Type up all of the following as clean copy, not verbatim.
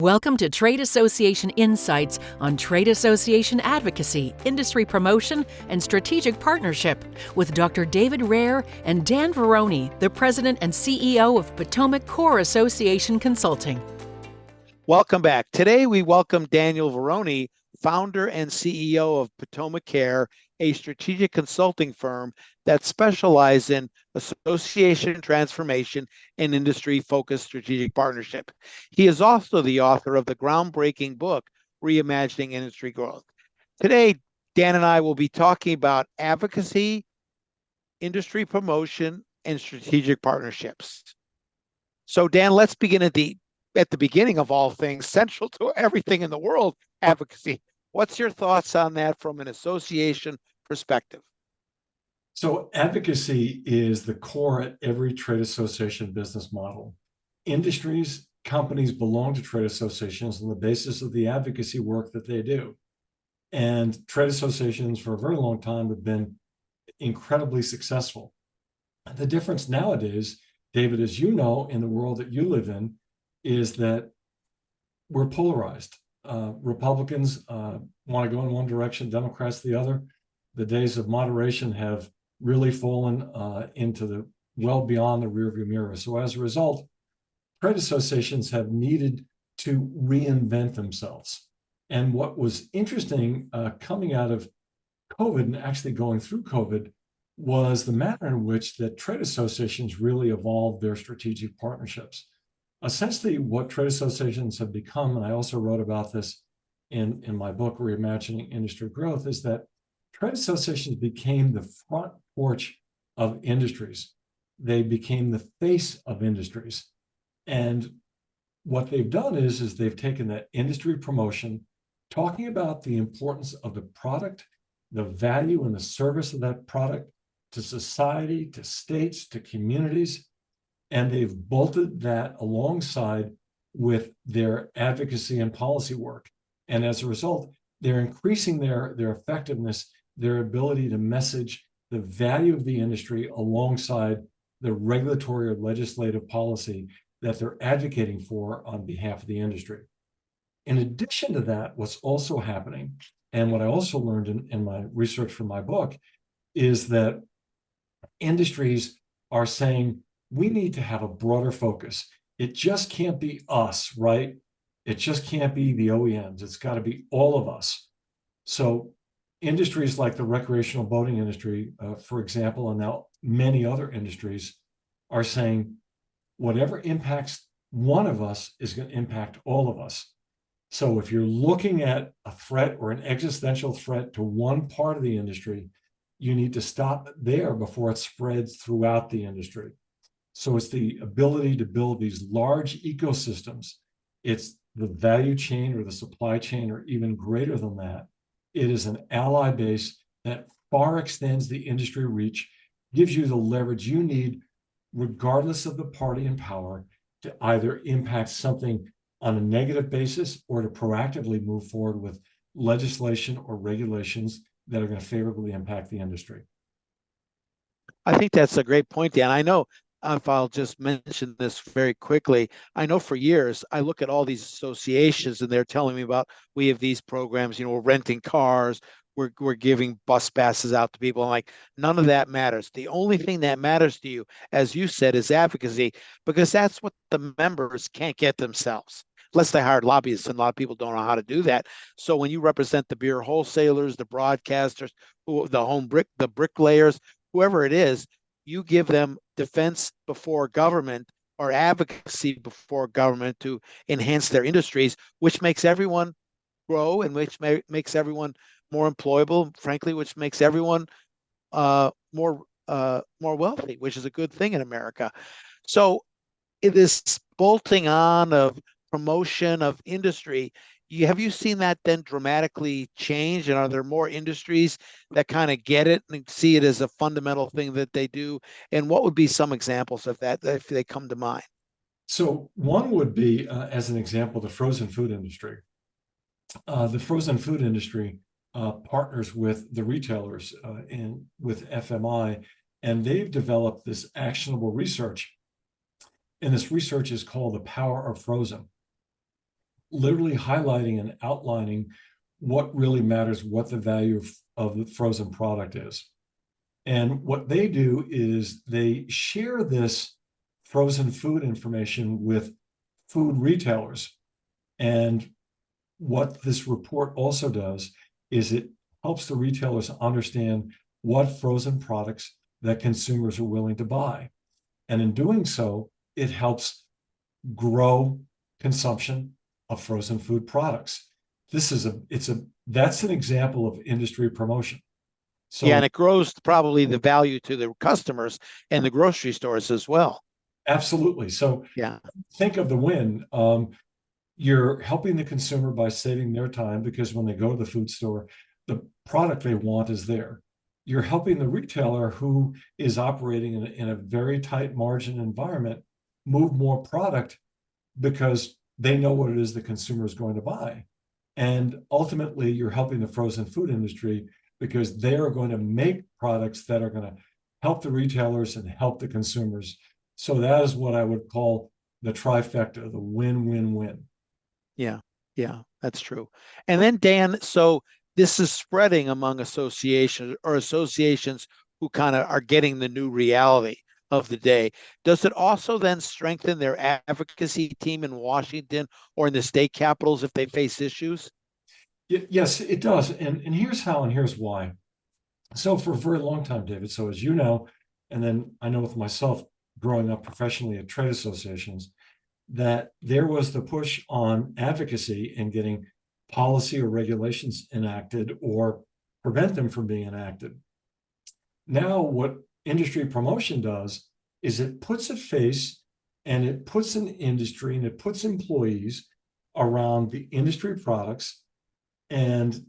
Welcome to Trade Association Insights on trade association advocacy, industry promotion, and strategic partnership with Dr. David Rehr and Dan Varroney, the President and CEO of Potomac Core Association Consulting. Welcome back. Today we welcome Daniel Varroney, founder and CEO of Potomac Care, a strategic consulting firm that specializes in association transformation and industry-focused strategic partnership. He is also the author of the groundbreaking book, Reimagining Industry Growth. Today, Dan and I will be talking about advocacy, industry promotion, and strategic partnerships. So Dan, let's begin at the beginning of all things, central to everything in the world, advocacy. What's your thoughts on that from an association perspective? So advocacy is the core at every trade association business model. Industries, companies belong to trade associations on the basis of the advocacy work that they do. And trade associations for a very long time have been incredibly successful. The difference nowadays, David, as you know, in the world that you live in, is that we're polarized. Republicans want to go in one direction, Democrats the other. The days of moderation have really fallen into the well beyond the rearview mirror. So as a result, trade associations have needed to reinvent themselves. And what was interesting coming out of COVID and actually going through COVID was the manner in which that trade associations really evolved their strategic partnerships. Essentially, what trade associations have become, and I also wrote about this in my book, Reimagining Industry Growth, is that trade associations became the front porch of industries. They became the face of industries. And what they've done is they've taken that industry promotion, talking about the importance of the product, the value and the service of that product to society, to states, to communities, and they've bolted that alongside with their advocacy and policy work. And as a result, they're increasing their effectiveness, their ability to message the value of the industry alongside the regulatory or legislative policy that they're advocating for on behalf of the industry. In addition to that, what's also happening, and what I also learned in my research for my book, is that industries are saying, we need to have a broader focus. It just can't be us, right? It just can't be the OEMs. It's got to be all of us. So industries like the recreational boating industry, for example, and now many other industries are saying, whatever impacts one of us is going to impact all of us. So if you're looking at a threat or an existential threat to one part of the industry, you need to stop there before it spreads throughout the industry. So it's the ability to build these large ecosystems. It's the value chain or the supply chain, or even greater than that. It is an ally base that far extends the industry reach, gives you the leverage you need, regardless of the party in power, to either impact something on a negative basis or to proactively move forward with legislation or regulations that are going to favorably impact the industry. I think that's a great point, Dan. I know, if I'll just mention this very quickly, I know for years I look at all these associations and they're telling me about, we have these programs, we're renting cars, we're giving bus passes out to people. I'm like, none of that matters. The only thing that matters to you, as you said, is advocacy, because that's what the members can't get themselves, unless they hired lobbyists, and a lot of people don't know how to do that. So when you represent the beer wholesalers, the broadcasters, the bricklayers, whoever it is, you give them defense before government or advocacy before government to enhance their industries, which makes everyone grow and which makes everyone more employable, frankly, which makes everyone more wealthy, which is a good thing in America. So this bolting on of promotion of industry, have you seen that then dramatically change? And are there more industries that kind of get it and see it as a fundamental thing that they do? And what would be some examples of that if they come to mind? So one would be, as an example, the frozen food industry. The frozen food industry partners with the retailers and with FMI, and they've developed this actionable research. And this research is called The Power of Frozen. literally highlighting and outlining what really matters, what the value of the frozen product is. And what they do is they share this frozen food information with food retailers. And what this report also does is it helps the retailers understand what frozen products that consumers are willing to buy. And in doing so, it helps grow consumption of frozen food products. That's an example of industry promotion. So yeah, and it grows probably the value to the customers and the grocery stores as well. absolutely. So Yeah, think of the win. You're helping the consumer by saving their time because when they go to the food store, the product they want is there. You're helping the retailer who is operating in a very tight margin environment move more product because they know what it is the consumer is going to buy. And ultimately, you're helping the frozen food industry because they are going to make products that are going to help the retailers and help the consumers. So that is what I would call the trifecta, the win-win-win. yeah, yeah, that's true. And then Dan, so this is spreading among associations who kind of are getting the new reality of the day. Does it also then strengthen their advocacy team in Washington or in the state capitals if they face issues? Yes, it does. And here's how and here's why. So for a very long time, David, so as you know, and then I know with myself growing up professionally at trade associations, that there was the push on advocacy and getting policy or regulations enacted or prevent them from being enacted. Now, what industry promotion does is it puts a face and it puts an industry and it puts employees around the industry products. And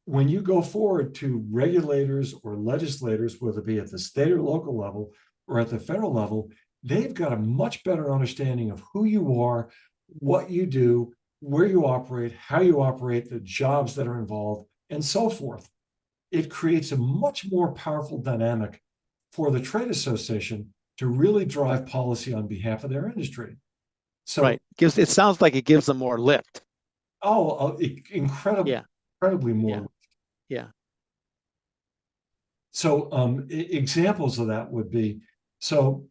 when you go forward to regulators or legislators, whether it be at the state or local level or at the federal level, they've got a much better understanding of who you are, what you do, where you operate, how you operate, the jobs that are involved, and so forth. It creates a much more powerful dynamic for the trade association to really drive policy on behalf of their industry. So, right. It sounds like it gives them more lift. Incredibly, Yeah, incredibly yeah, more. yeah. So examples of that would be, so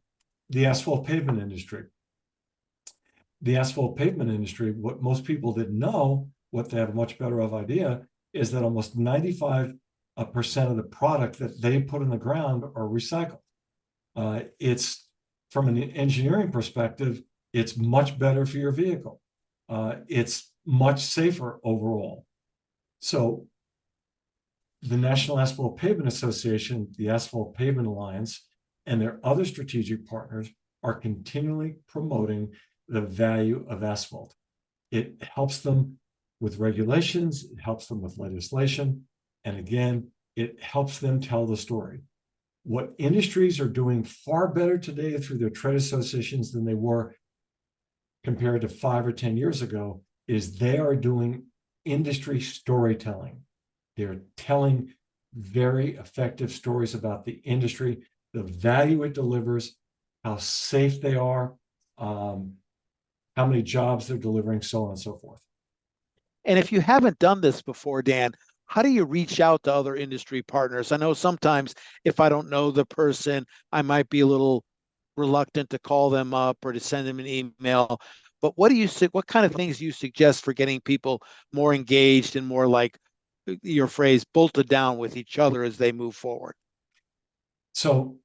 the asphalt pavement industry. The asphalt pavement industry, what most people didn't know, what they have a much better of idea, is that almost 95% of the product that they put in the ground are recycled. It's from an engineering perspective, it's much better for your vehicle. It's much safer overall. So the National Asphalt Pavement Association, the Asphalt Pavement Alliance, and their other strategic partners are continually promoting the value of asphalt. It helps them with regulations, it helps them with legislation, and again, it helps them tell the story. What industries are doing far better today through their trade associations than they were compared to 5 or 10 years ago is they are doing industry storytelling. They're telling very effective stories about the industry, the value it delivers, how safe they are, how many jobs they're delivering, so on and so forth. And if you haven't done this before, Dan, how do you reach out to other industry partners? I know sometimes if I don't know the person, I might be a little reluctant to call them up or to send them an email. But what kind of things do you suggest for getting people more engaged and more like your phrase, bolted down with each other as they move forward? So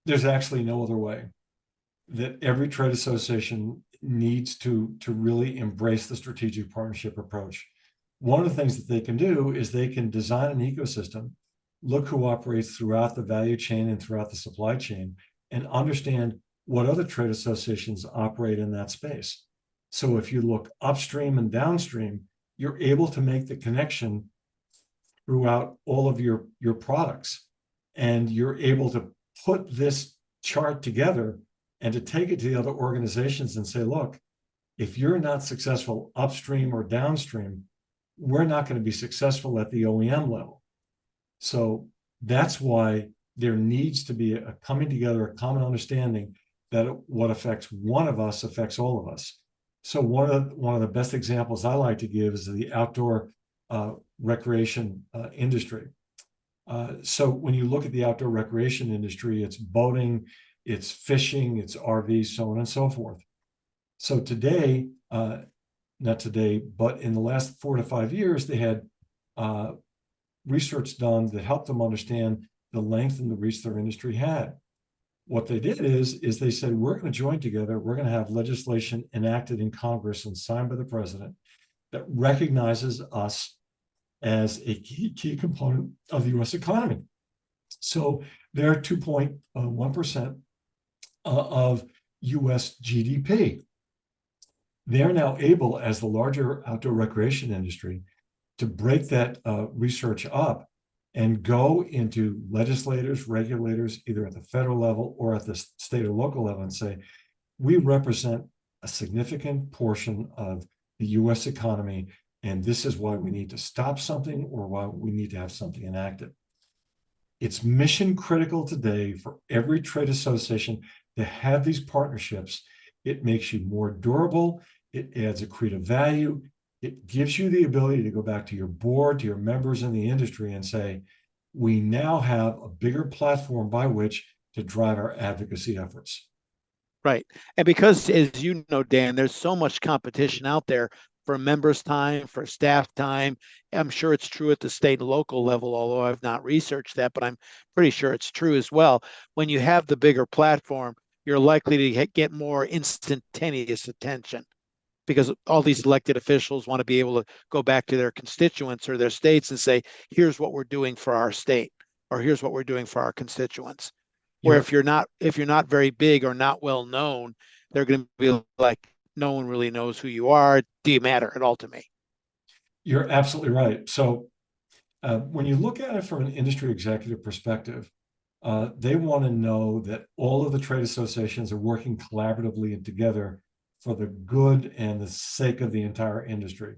there's actually no other way. That every trade association needs to really embrace the strategic partnership approach. One of the things that they can do is they can design an ecosystem, look who operates throughout the value chain and throughout the supply chain, and understand what other trade associations operate in that space. So if you look upstream and downstream, you're able to make the connection throughout all of your products. And you're able to put this chart together and to take it to the other organizations and say, look, if you're not successful upstream or downstream, we're not going to be successful at the OEM level. So that's why there needs to be a coming together, a common understanding that what affects one of us affects all of us. So one of the best examples I like to give is the outdoor recreation industry. So when you look at the outdoor recreation industry, it's boating, it's fishing, it's RVs, so on and so forth. So today, not today, but in the last 4 to 5 years, they had research done that helped them understand the length and the reach their industry had. What they did is they said, we're going to join together. We're going to have legislation enacted in Congress and signed by the president that recognizes us as a key component of the U.S. economy. So they're 2.1% of U.S. GDP. They're now able, as the larger outdoor recreation industry, to break that research up and go into legislators, regulators, either at the federal level or at the state or local level, and say, we represent a significant portion of the U.S. economy, and this is why we need to stop something or why we need to have something enacted. It's mission critical today for every trade association to have these partnerships. It makes you more durable. It adds accretive value. It gives you the ability to go back to your board, to your members in the industry and say, we now have a bigger platform by which to drive our advocacy efforts. Right. And because, as you know, Dan, there's so much competition out there for members' time, for staff time. I'm sure it's true at the state and local level, although I've not researched that, but I'm pretty sure it's true as well. When you have the bigger platform, you're likely to get more instantaneous attention because all these elected officials want to be able to go back to their constituents or their states and say, here's what we're doing for our state, or here's what we're doing for our constituents. Where if you're not very big or not well known, they're going to be like, no one really knows who you are. Do you matter at all to me? You're absolutely right. So when you look at it from an industry executive perspective, they want to know that all of the trade associations are working collaboratively and together for the good and the sake of the entire industry.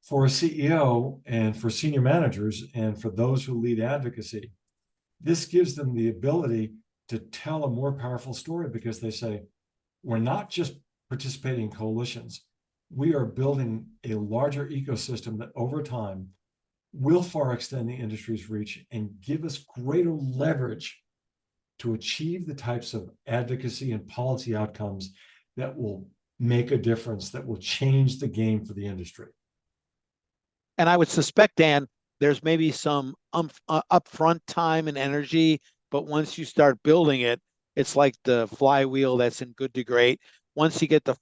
For a CEO and for senior managers and for those who lead advocacy, this gives them the ability to tell a more powerful story because they say, we're not just participating in coalitions, we are building a larger ecosystem that over time will far extend the industry's reach and give us greater leverage to achieve the types of advocacy and policy outcomes that will make a difference, that will change the game for the industry. And I would suspect, Dan, there's maybe some upfront time and energy, but once you start building it, it's like the flywheel that's in Good to Great. Once you get the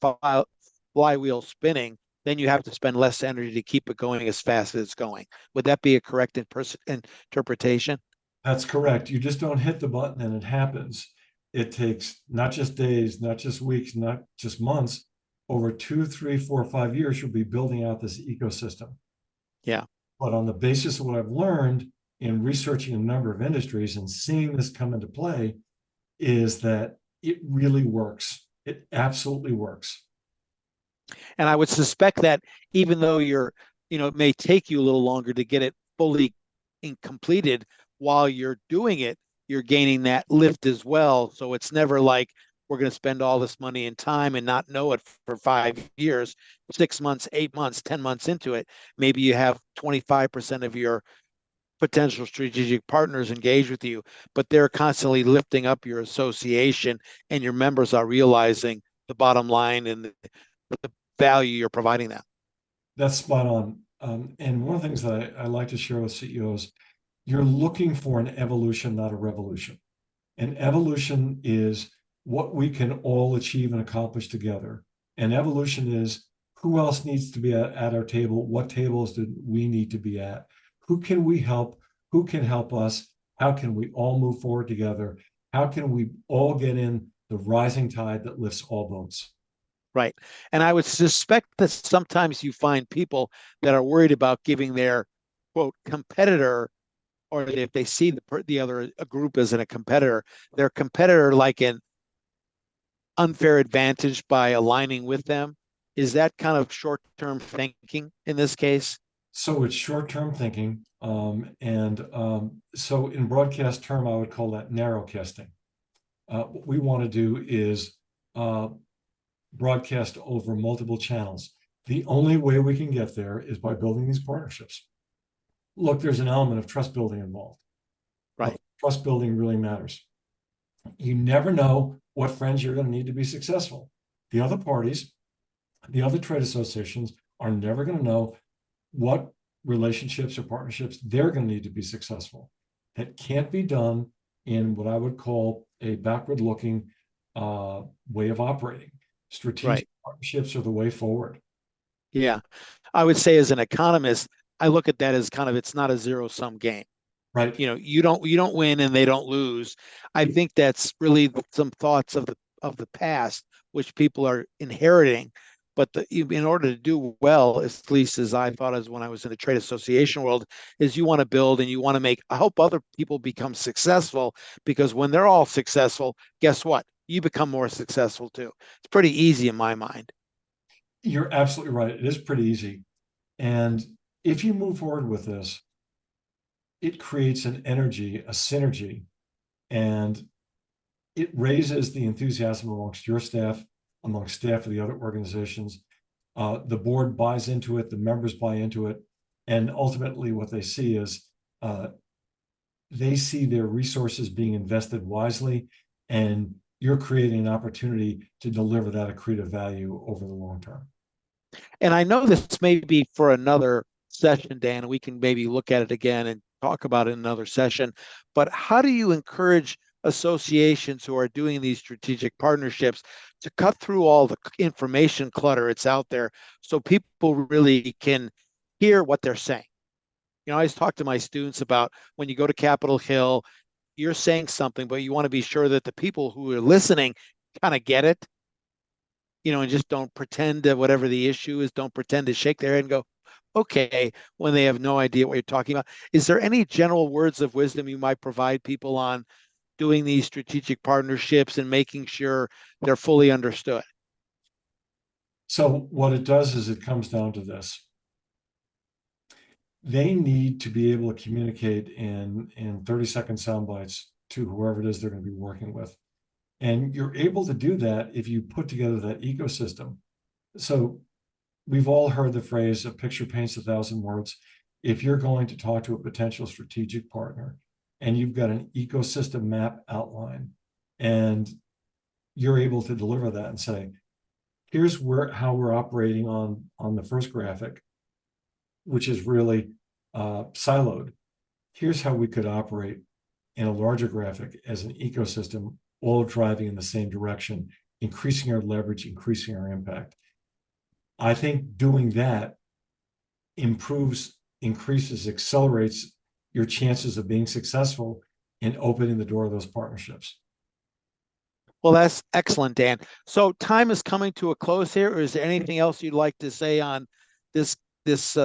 flywheel spinning, then you have to spend less energy to keep it going as fast as it's going. Would that be a correct interpretation? That's correct. You just don't hit the button and it happens. It takes not just days, not just weeks, not just months. Over 2, 3, 4, 5 years, you'll be building out this ecosystem. Yeah. But on the basis of what I've learned in researching a number of industries and seeing this come into play is that it really works. It absolutely works. And I would suspect that even though it may take you a little longer to get it fully completed, while you're doing it, you're gaining that lift as well. So it's never like we're going to spend all this money and time and not know it for 5 years, 6 months, 8 months, 10 months into it. Maybe you have 25% of your potential strategic partners engage with you, but they're constantly lifting up your association and your members are realizing the bottom line and the value you're providing them. That's spot on. And one of the things that I like to share with CEOs, you're looking for an evolution, not a revolution. An evolution is what we can all achieve and accomplish together. And evolution is who else needs to be at our table? What tables do we need to be at? Who can we help? Who can help us? How can we all move forward together? How can we all get in the rising tide that lifts all boats? Right. And I would suspect that sometimes you find people that are worried about giving their quote competitor, or if they see the other group as a competitor, their competitor like an unfair advantage by aligning with them. Is that kind of short-term thinking in this case? So it's short-term thinking. So in broadcast term, I would call that narrowcasting. What we want to do is broadcast over multiple channels. The only way we can get there is by building these partnerships. Look, there's an element of trust building involved. Right. Trust building really matters. You never know what friends you're going to need to be successful. The other parties, the other trade associations are never going to know what relationships or partnerships they're going to need to be successful. That can't be done in what I would call a backward-looking way of operating. Strategic partnerships are the way forward. Yeah. I would say as an economist, I look at that as kind of, it's not a zero-sum game. Right. You know, you don't win and they don't lose. I think that's really some thoughts of the past, which people are inheriting. But in order to do well, at least as I thought as when I was in the trade association world, is you want to build and you want to I hope other people become successful, because when they're all successful, guess what? You become more successful too. It's pretty easy in my mind. You're absolutely right. It is pretty easy. And if you move forward with this, it creates an energy, a synergy, and it raises the enthusiasm amongst your staff, amongst staff of the other organizations. The board buys into it, the members buy into it, and ultimately what they see is they see their resources being invested wisely, and you're creating an opportunity to deliver that accretive value over the long term. And I know this may be for another session, Dan, we can maybe look at it again and talk about it in another session, but how do you encourage associations who are doing these strategic partnerships to cut through all the information clutter it's out there so people really can hear what they're saying? You know, I always talk to my students about when you go to Capitol Hill, you're saying something, but you want to be sure that the people who are listening kind of get it, you know, and just don't pretend that whatever the issue is, don't pretend to shake their head and go, okay, when they have no idea what you're talking about. Is there any general words of wisdom you might provide people on doing these strategic partnerships and making sure they're fully understood? So what it does is it comes down to this. They need to be able to communicate in 30-second sound bites to whoever it is they're going to be working with. And you're able to do that if you put together that ecosystem. So we've all heard the phrase, a picture paints 1,000 words. If you're going to talk to a potential strategic partner and you've got an ecosystem map outline and you're able to deliver that and say, here's how we're operating on the first graphic, which is really siloed. Here's how we could operate in a larger graphic as an ecosystem, all driving in the same direction, increasing our leverage, increasing our impact. I think doing that increases, accelerates your chances of being successful in opening the door of those partnerships. Well, that's excellent, Dan. So time is coming to a close here, or is there anything else you'd like to say on this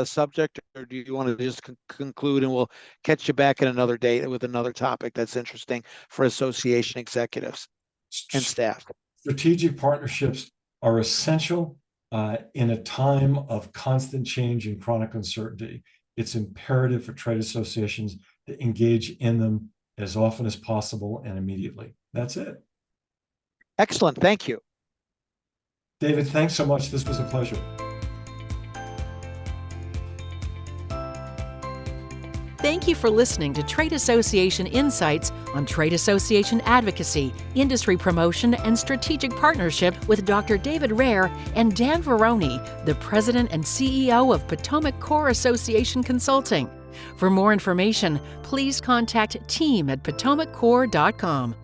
subject, or do you want to just conclude and we'll catch you back in another day with another topic that's interesting for association executives and staff? Strategic partnerships are essential in a time of constant change and chronic uncertainty. It's imperative for trade associations to engage in them as often as possible and immediately. That's it. Excellent. Thank you. David, thanks so much. This was a pleasure. Thank you for listening to Trade Association Insights on Trade Association Advocacy, Industry Promotion, and Strategic Partnership with Dr. David Rehr and Dan Varroney, the President and CEO of Potomac Core Association Consulting. For more information, please contact team@potomaccore.com.